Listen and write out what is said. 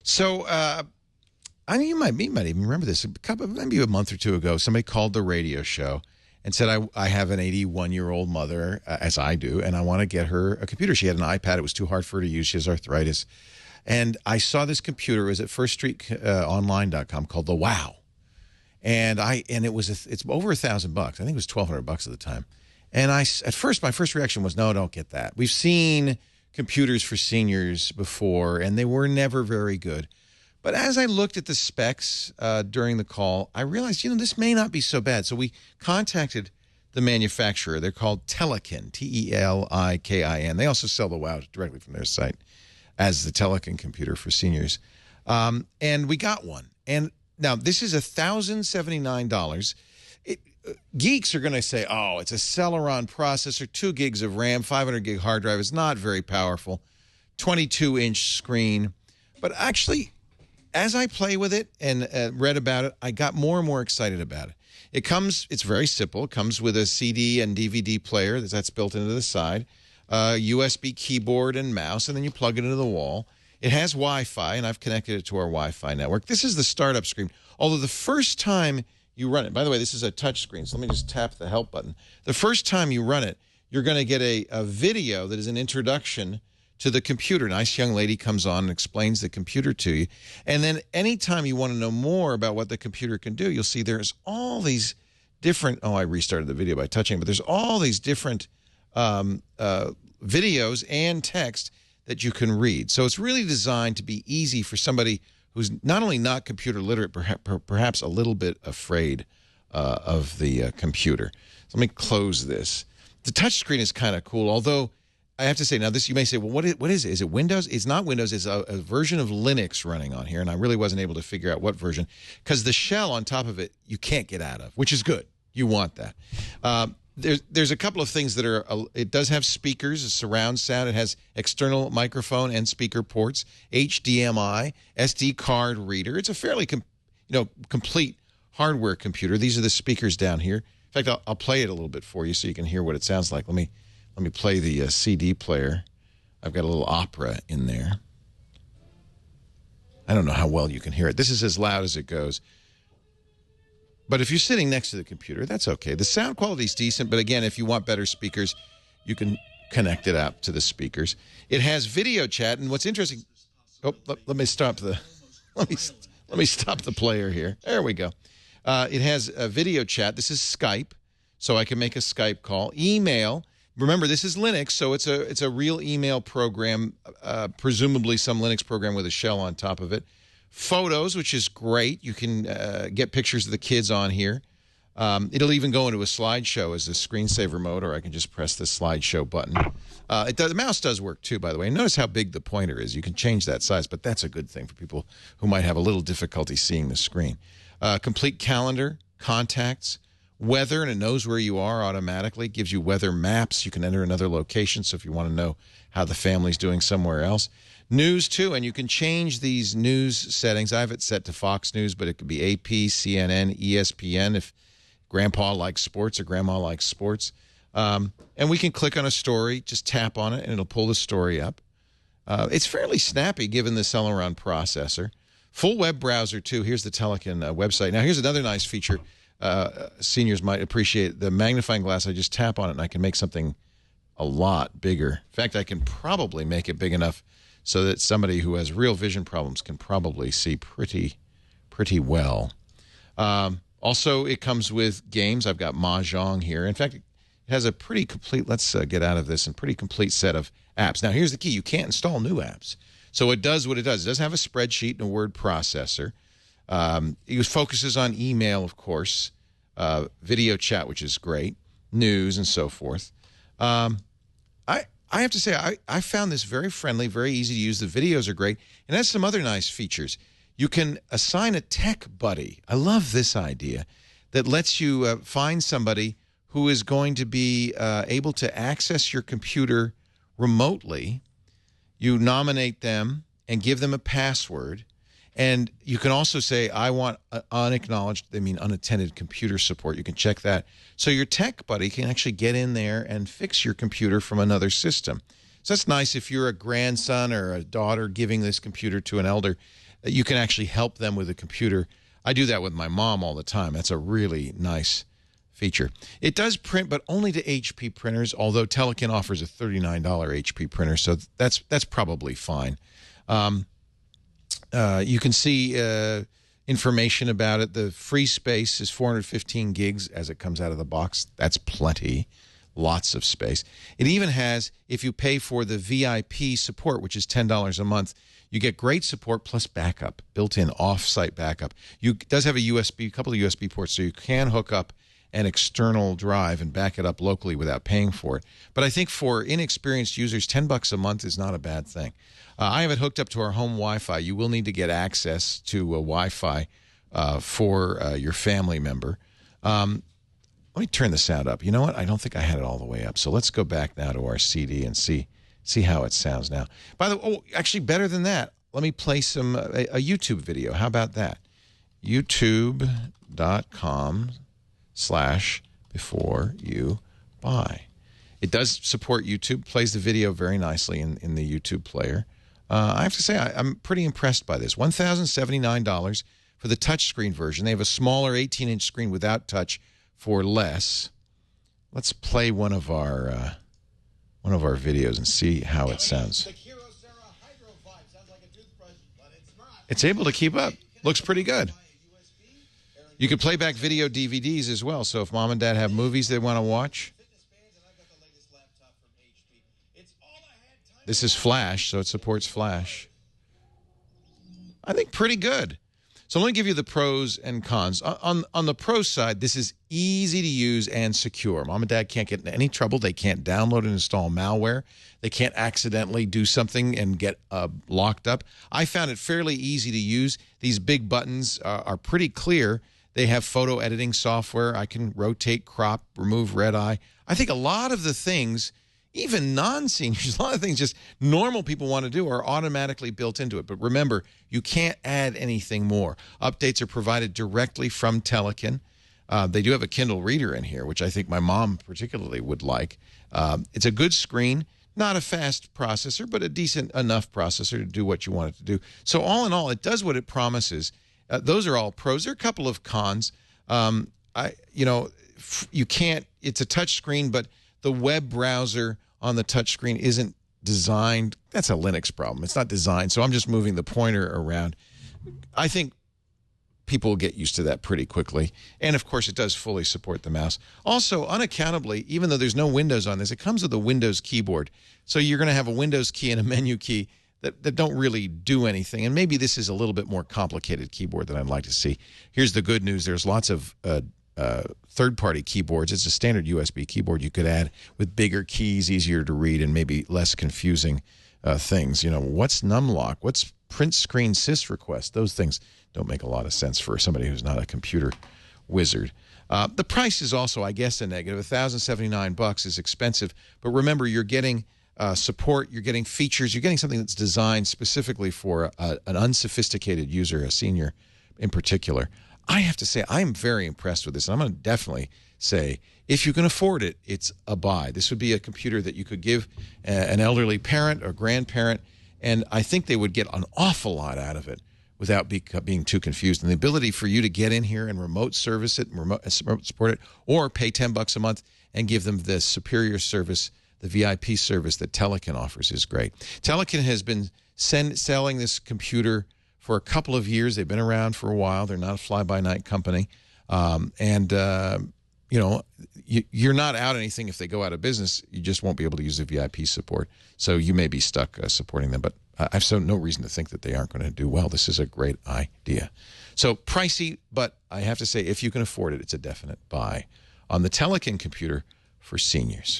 So, I mean, you might even remember this. Maybe a month or two ago, somebody called the radio show and said, I have an 81-year-old mother, as I do, and I want to get her a computer. She had an iPad. It was too hard for her to use. She has arthritis. And I saw this computer. It was at firststreetonline.com called the Wow. And it's over $1,000. I think it was $1,200 at the time. And my first reaction was, no, don't get that. We've seen computers for seniors before, and they were never very good. But as I looked at the specs during the call, I realized, this may not be so bad. So we contacted the manufacturer. They're called Telikin, Telikin. They also sell the Wow directly from their site as the Telikin computer for seniors. And we got one. And now this is $1,079. Geeks are going to say, oh, it's a Celeron processor, 2 gigs of RAM, 500 gig hard drive. It's not very powerful, 22-inch screen. But actually, as I play with it and read about it, I got more and more excited about it. It's very simple. It comes with a CD and DVD player that's built into the side, USB keyboard and mouse, and then you plug it into the wall. It has Wi-Fi, and I've connected it to our Wi-Fi network. This is the startup screen. Although the first time you run it, by the way, this is a touch screen, so let me just tap the help button. The first time you run it, you're going to get a video that is an introduction to the computer. Nice young lady comes on and explains the computer to you. And then anytime you want to know more about what the computer can do, you'll see there's all these different, I restarted the video by touching, but there's all these different videos and text that you can read. So it's really designed to be easy for somebody who's not only not computer literate, perhaps a little bit afraid of the computer. So let me close this. The touchscreen is kind of cool, although I have to say, now this, you may say, well, what is it? Is it Windows? It's not Windows. It's a version of Linux running on here, and I really wasn't able to figure out what version, because the shell on top of it, you can't get out of, which is good. You want that. There's a couple of things that are, it does have speakers, a surround sound. It has external microphone and speaker ports, HDMI, SD card reader. It's a fairly complete hardware computer. These are the speakers down here. In fact, I'll play it a little bit for you so you can hear what it sounds like. Let me play the CD player. I've got a little opera in there. I don't know how well you can hear it. This is as loud as it goes. But if you're sitting next to the computer, that's okay. The sound quality is decent, but again, if you want better speakers, you can connect it up to the speakers. It has video chat, and what's interesting... Oh, let me stop the... Let me stop the player here. There we go. It has a video chat. This is Skype, so I can make a Skype call. Email. Remember, this is Linux, so it's a real email program, presumably some Linux program with a shell on top of it. Photos, which is great. You can get pictures of the kids on here. It'll even go into a slideshow as a screensaver mode, or I can just press the slideshow button. The mouse does work too, by the way. Notice how big the pointer is. You can change that size, but that's a good thing for people who might have a little difficulty seeing the screen. Complete calendar, contacts, weather, and it knows where you are automatically. It gives you weather maps. You can enter another location, so if you want to know how the family's doing somewhere else. News, too, and you can change these news settings. I have it set to Fox News, but it could be AP, CNN, ESPN if Grandpa likes sports or Grandma likes sports. And we can click on a story, just tap on it, and it'll pull the story up. It's fairly snappy given the Celeron processor. Full web browser, too. Here's the Telikin website. Now, here's another nice feature seniors might appreciate. The magnifying glass, I just tap on it, and I can make something a lot bigger. In fact, I can probably make it big enough so that somebody who has real vision problems can probably see pretty well. Also, it comes with games. I've got Mahjong here. In fact, it has a pretty complete, let's get out of this, and pretty complete set of apps. Now, here's the key. You can't install new apps. So it does what it does. It does have a spreadsheet and a word processor. It focuses on email, of course, video chat, which is great, news, and so forth. I have to say, I found this very friendly, very easy to use. The videos are great. And it has some other nice features. You can assign a tech buddy. I love this idea that lets you find somebody who is going to be able to access your computer remotely. You nominate them and give them a password. And you can also say, I want unacknowledged, unattended computer support. You can check that. So your tech buddy can actually get in there and fix your computer from another system. So that's nice if you're a grandson or a daughter giving this computer to an elder. you can actually help them with a computer. I do that with my mom all the time. That's a really nice feature. It does print, but only to HP printers, although Telikin offers a $39 HP printer, so that's probably fine. You can see information about it. The free space is 415 gigs as it comes out of the box. That's plenty. Lots of space. It even has, if you pay for the VIP support, which is $10 a month, you get great support plus backup, built-in off-site backup. It does have a couple of USB ports, so you can hook up an external drive and back it up locally without paying for it. But I think for inexperienced users, $10 a month is not a bad thing. I have it hooked up to our home Wi-Fi. You will need to get access to a Wi-Fi for your family member. Let me turn the sound up. You know what? I don't think I had it all the way up. So let's go back now to our CD and see how it sounds now. By the way, actually better than that, let me play some a YouTube video. How about that? youtube.com/beforeyoubuy. It does support YouTube, plays the video very nicely in the YouTube player. I have to say, I'm pretty impressed by this. $1,079 for the touchscreen version. They have a smaller 18-inch screen without touch for less. Let's play one of our videos and see how it sounds. It's able to keep up. Looks pretty good. You could play back video DVDs as well. So if mom and dad have movies they want to watch. This is Flash, so it supports Flash. I think pretty good. So let me give you the pros and cons. On the pro side, this is easy to use and secure. Mom and dad can't get in any trouble. They can't download and install malware. They can't accidentally do something and get locked up. I found it fairly easy to use. These big buttons are pretty clear. They have photo editing software. I can rotate, crop, remove red eye. I think a lot of the things, even non-seniors, a lot of things just normal people want to do are automatically built into it. But remember, you can't add anything more. Updates are provided directly from Telikin. They do have a Kindle reader in here, which I think my mom particularly would like. It's a good screen, not a fast processor, but a decent enough processor to do what you want it to do. So all in all, it does what it promises. Those are all pros. There are a couple of cons. You can't, it's a touch screen, but the web browser on the touchscreen isn't designed. That's a Linux problem. It's not designed, so I'm just moving the pointer around. I think people will get used to that pretty quickly. And, of course, it does fully support the mouse. Also, unaccountably, even though there's no Windows on this, it comes with a Windows keyboard. So you're going to have a Windows key and a menu key that don't really do anything. And maybe this is a little bit more complicated keyboard than I'd like to see. Here's the good news. There's lots of third-party keyboards. It's a standard USB keyboard you could add with bigger keys, easier to read, and maybe less confusing things. You know, what's numlock? What's print screen sys request? Those things don't make a lot of sense for somebody who's not a computer wizard. The price is also, I guess, a negative. $1,079 is expensive, but remember, you're getting support, you're getting features, you're getting something that's designed specifically for an unsophisticated user, a senior in particular. I have to say, I'm very impressed with this, and I'm going to definitely say, if you can afford it, it's a buy. This would be a computer that you could give an elderly parent or grandparent, and I think they would get an awful lot out of it without being too confused. And the ability for you to get in here and remote service it, and remote support it, or pay $10 a month and give them the superior service, the VIP service that Telikin offers is great. Telikin has been selling this computer for a couple of years. They've been around for a while. They're not a fly-by-night company. You know, you're not out anything if they go out of business. You just won't be able to use the VIP support. So you may be stuck supporting them. But I've no reason to think that they aren't going to do well. This is a great idea. So pricey, but I have to say, if you can afford it, it's a definite buy on the Telikin computer for seniors.